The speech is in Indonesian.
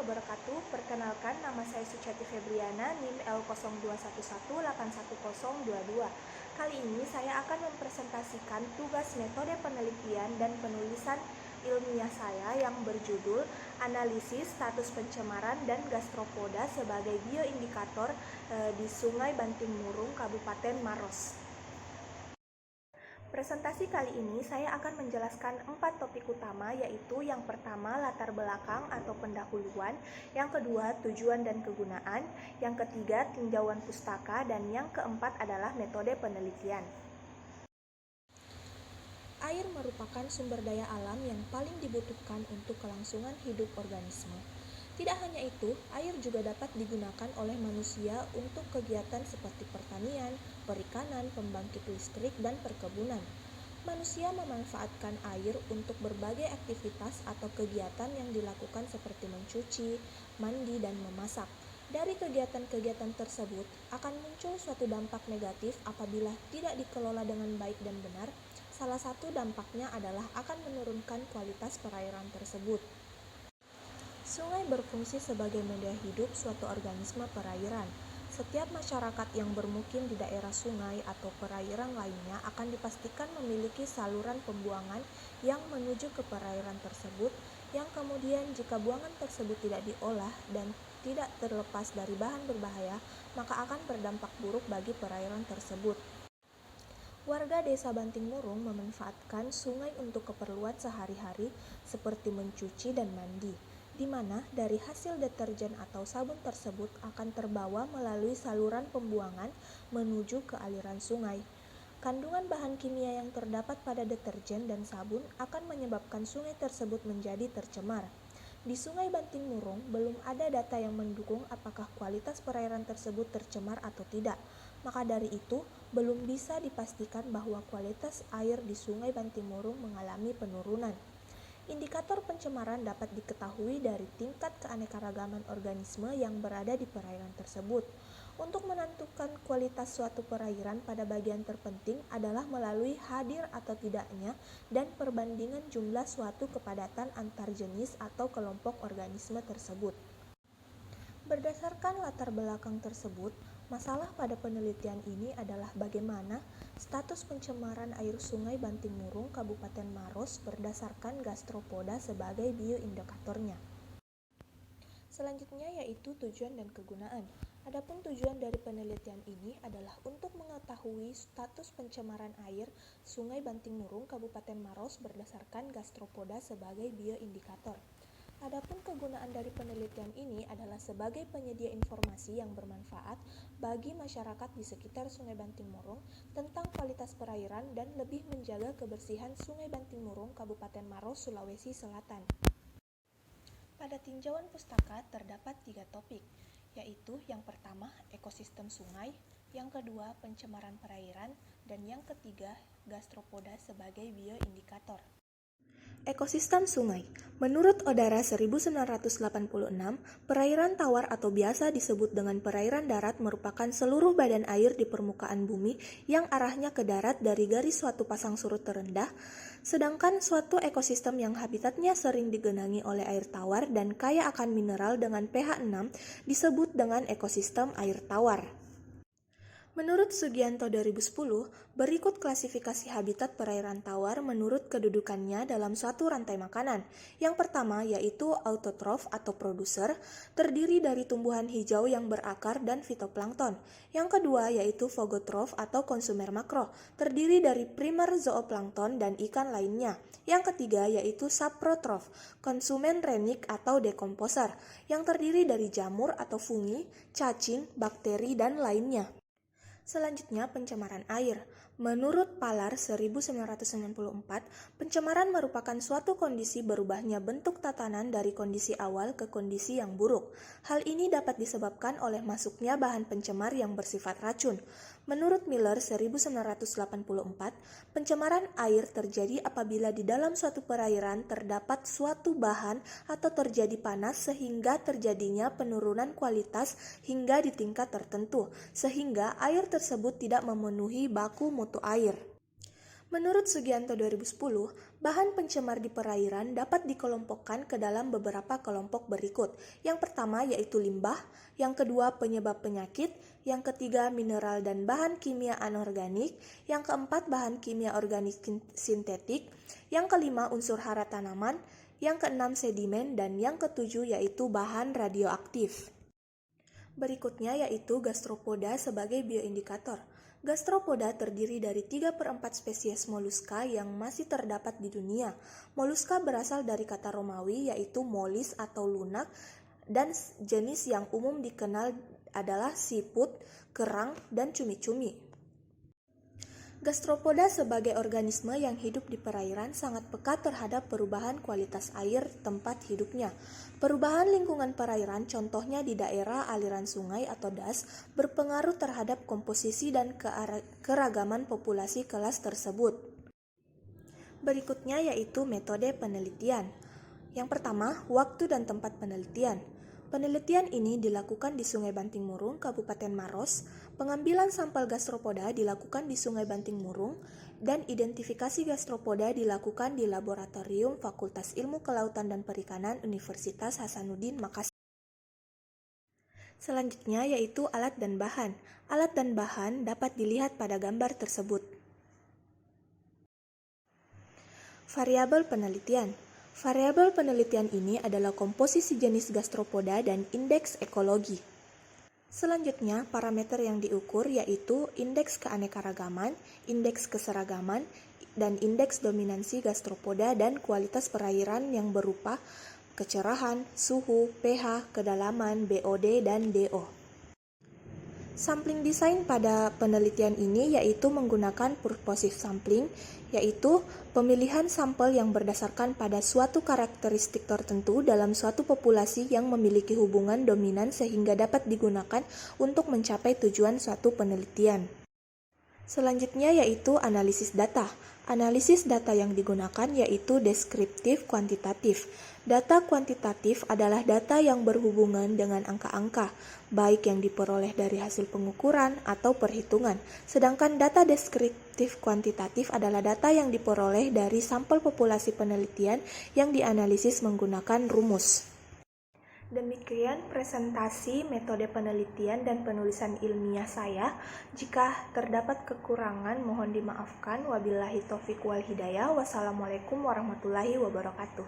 wabarakatuh. Perkenalkan, nama saya Suciati Febriana, NIM L0211811022. Kali ini saya akan mempresentasikan tugas metode penelitian dan penulisan ilmiah saya yang berjudul Analisis Status Pencemaran dan Gastropoda sebagai Bioindikator di Sungai Banting Murung, Kabupaten Maros. Presentasi kali ini saya akan menjelaskan 4 topik utama, yaitu yang pertama latar belakang atau pendahuluan, yang kedua tujuan dan kegunaan, yang ketiga tinjauan pustaka, dan yang keempat adalah metode penelitian. Air merupakan sumber daya alam yang paling dibutuhkan untuk kelangsungan hidup organisme. Tidak hanya itu, air juga dapat digunakan oleh manusia untuk kegiatan seperti pertanian, perikanan, pembangkit listrik, dan perkebunan. Manusia memanfaatkan air untuk berbagai aktivitas atau kegiatan yang dilakukan seperti mencuci, mandi, dan memasak. Dari kegiatan-kegiatan tersebut akan muncul suatu dampak negatif apabila tidak dikelola dengan baik dan benar. Salah satu dampaknya adalah akan menurunkan kualitas perairan tersebut. Sungai berfungsi sebagai media hidup suatu organisme perairan. Setiap masyarakat yang bermukim di daerah sungai atau perairan lainnya akan dipastikan memiliki saluran pembuangan yang menuju ke perairan tersebut, yang kemudian jika buangan tersebut tidak diolah dan tidak terlepas dari bahan berbahaya, maka akan berdampak buruk bagi perairan tersebut. Warga desa Banting Murung memanfaatkan sungai untuk keperluan sehari-hari seperti mencuci dan mandi, di mana dari hasil deterjen atau sabun tersebut akan terbawa melalui saluran pembuangan menuju ke aliran sungai. Kandungan bahan kimia yang terdapat pada deterjen dan sabun akan menyebabkan sungai tersebut menjadi tercemar. Di Sungai Banting Murung belum ada data yang mendukung apakah kualitas perairan tersebut tercemar atau tidak. Maka dari itu, belum bisa dipastikan bahwa kualitas air di Sungai Banting Murung mengalami penurunan. Indikator pencemaran dapat diketahui dari tingkat keanekaragaman organisme yang berada di perairan tersebut. Untuk menentukan kualitas suatu perairan pada bagian terpenting adalah melalui hadir atau tidaknya dan perbandingan jumlah suatu kepadatan antar jenis atau kelompok organisme tersebut. Berdasarkan latar belakang tersebut, masalah pada penelitian ini adalah bagaimana status pencemaran air Sungai Banting Murung, Kabupaten Maros berdasarkan gastropoda sebagai bioindikatornya. Selanjutnya yaitu tujuan dan kegunaan. Adapun tujuan dari penelitian ini adalah untuk mengetahui status pencemaran air Sungai Banting Murung, Kabupaten Maros berdasarkan gastropoda sebagai bioindikator. Adapun kegunaan dari penelitian ini adalah sebagai penyedia informasi yang bermanfaat bagi masyarakat di sekitar Sungai Banting Murung tentang kualitas perairan dan lebih menjaga kebersihan Sungai Banting Murung, Kabupaten Maros, Sulawesi Selatan. Pada tinjauan pustaka terdapat 3 topik, yaitu yang pertama ekosistem sungai, yang kedua pencemaran perairan, dan yang ketiga gastropoda sebagai bioindikator. Ekosistem sungai. Menurut Odara 1986, perairan tawar atau biasa disebut dengan perairan darat merupakan seluruh badan air di permukaan bumi yang arahnya ke darat dari garis suatu pasang surut terendah, sedangkan suatu ekosistem yang habitatnya sering digenangi oleh air tawar dan kaya akan mineral dengan pH 6 disebut dengan ekosistem air tawar. Menurut Sugianto 2010, berikut klasifikasi habitat perairan tawar menurut kedudukannya dalam suatu rantai makanan. Yang pertama yaitu autotrof atau produser, terdiri dari tumbuhan hijau yang berakar dan fitoplankton. Yang kedua yaitu fagotrof atau konsumer makro, terdiri dari primer zooplankton dan ikan lainnya. Yang ketiga yaitu saprotrof, konsumen renik atau dekomposer, yang terdiri dari jamur atau fungi, cacing, bakteri, dan lainnya. Selanjutnya, pencemaran air. Menurut Palar 1994, pencemaran merupakan suatu kondisi berubahnya bentuk tatanan dari kondisi awal ke kondisi yang buruk. Hal ini dapat disebabkan oleh masuknya bahan pencemar yang bersifat racun. Menurut Miller 1984, pencemaran air terjadi apabila di dalam suatu perairan terdapat suatu bahan atau terjadi panas sehingga terjadinya penurunan kualitas hingga di tingkat tertentu, sehingga air tersebut tidak memenuhi baku mutu air. Menurut Sugianto 2010, bahan pencemar di perairan dapat dikelompokkan ke dalam beberapa kelompok berikut. Yang pertama yaitu limbah, yang kedua penyebab penyakit, yang ketiga mineral dan bahan kimia anorganik, yang keempat bahan kimia organik sintetik, yang kelima unsur hara tanaman, yang keenam sedimen, dan yang ketujuh yaitu bahan radioaktif. Berikutnya yaitu gastropoda sebagai bioindikator. Gastropoda terdiri dari 3/4 spesies moluska yang masih terdapat di dunia. Moluska berasal dari kata Romawi yaitu mollis atau lunak, dan jenis yang umum dikenal adalah siput, kerang, dan cumi-cumi. Gastropoda sebagai organisme yang hidup di perairan sangat peka terhadap perubahan kualitas air tempat hidupnya. Perubahan lingkungan perairan, contohnya di daerah aliran sungai atau das, berpengaruh terhadap komposisi dan keragaman populasi kelas tersebut. Berikutnya yaitu metode penelitian. Yang pertama, waktu dan tempat penelitian. Penelitian ini dilakukan di Sungai Banting Murung, Kabupaten Maros. Pengambilan sampel gastropoda dilakukan di Sungai Banting Murung, dan identifikasi gastropoda dilakukan di Laboratorium Fakultas Ilmu Kelautan dan Perikanan Universitas Hasanuddin Makassar. Selanjutnya yaitu alat dan bahan. Alat dan bahan dapat dilihat pada gambar tersebut. Variabel penelitian. Variabel penelitian ini adalah komposisi jenis gastropoda dan indeks ekologi. Selanjutnya, parameter yang diukur yaitu indeks keanekaragaman, indeks keseragaman, dan indeks dominansi gastropoda dan kualitas perairan yang berupa kecerahan, suhu, pH, kedalaman, BOD, dan DO. Sampling desain pada penelitian ini yaitu menggunakan purposive sampling, yaitu pemilihan sampel yang berdasarkan pada suatu karakteristik tertentu dalam suatu populasi yang memiliki hubungan dominan sehingga dapat digunakan untuk mencapai tujuan suatu penelitian. Selanjutnya yaitu analisis data. Analisis data yang digunakan yaitu deskriptif kuantitatif. Data kuantitatif adalah data yang berhubungan dengan angka-angka, baik yang diperoleh dari hasil pengukuran atau perhitungan. Sedangkan data deskriptif kuantitatif adalah data yang diperoleh dari sampel populasi penelitian yang dianalisis menggunakan rumus. Demikian presentasi metode penelitian dan penulisan ilmiah saya. Jika terdapat kekurangan mohon dimaafkan. Wabillahi taufiq wal hidayah. Wassalamualaikum warahmatullahi wabarakatuh.